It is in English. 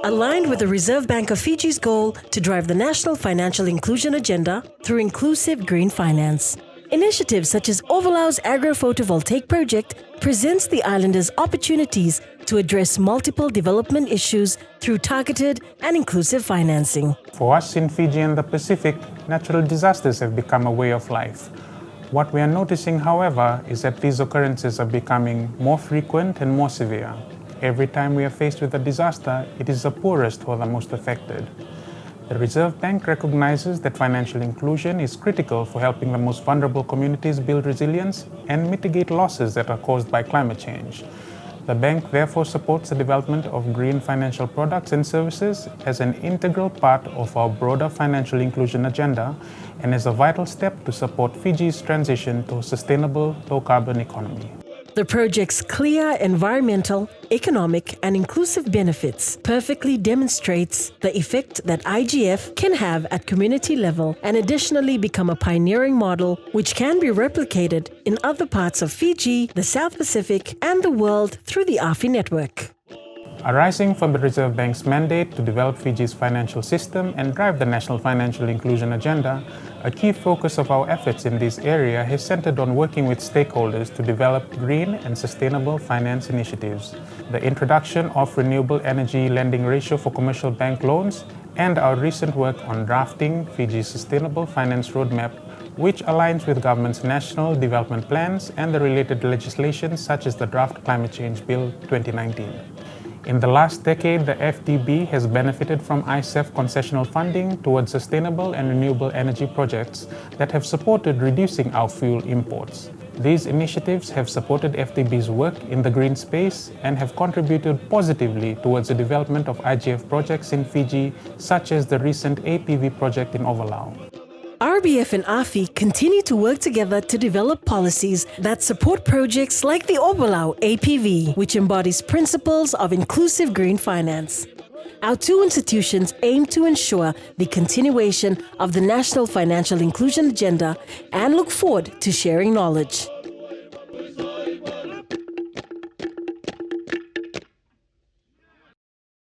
Aligned with the Reserve Bank of Fiji's goal to drive the national financial inclusion agenda through inclusive green finance. Initiatives such as Ovalau's AgroPhotovoltaic project presents the islanders opportunities to address multiple development issues through targeted and inclusive financing. For us in Fiji and the Pacific, natural disasters have become a way of life. What we are noticing, however, is that these occurrences are becoming more frequent and more severe. Every time we are faced with a disaster, it is the poorest who are the most affected. The Reserve Bank recognizes that financial inclusion is critical for helping the most vulnerable communities build resilience and mitigate losses that are caused by climate change. The bank therefore supports the development of green financial products and services as an integral part of our broader financial inclusion agenda and as a vital step to support Fiji's transition to a sustainable, low-carbon economy. The project's clear environmental, economic, and inclusive benefits perfectly demonstrates the effect that IGF can have at community level and additionally become a pioneering model which can be replicated in other parts of Fiji, the South Pacific, and the world through the RFE Network. Arising from the Reserve Bank's mandate to develop Fiji's financial system and drive the national financial inclusion agenda, a key focus of our efforts in this area has centered on working with stakeholders to develop green and sustainable finance initiatives. The introduction of renewable energy lending ratio for commercial bank loans and our recent work on drafting Fiji's sustainable finance roadmap, which aligns with government's national development plans and the related legislation such as the Draft Climate Change Bill 2019. In the last decade, the FDB has benefited from ICEF concessional funding towards sustainable and renewable energy projects that have supported reducing our fuel imports. These initiatives have supported FDB's work in the green space and have contributed positively towards the development of IGF projects in Fiji, such as the recent APV project in Ovalau. RBF and RFE continue to work together to develop policies that support projects like the Ovalau APV, which embodies principles of inclusive green finance. Our two institutions aim to ensure the continuation of the national financial inclusion agenda and look forward to sharing knowledge.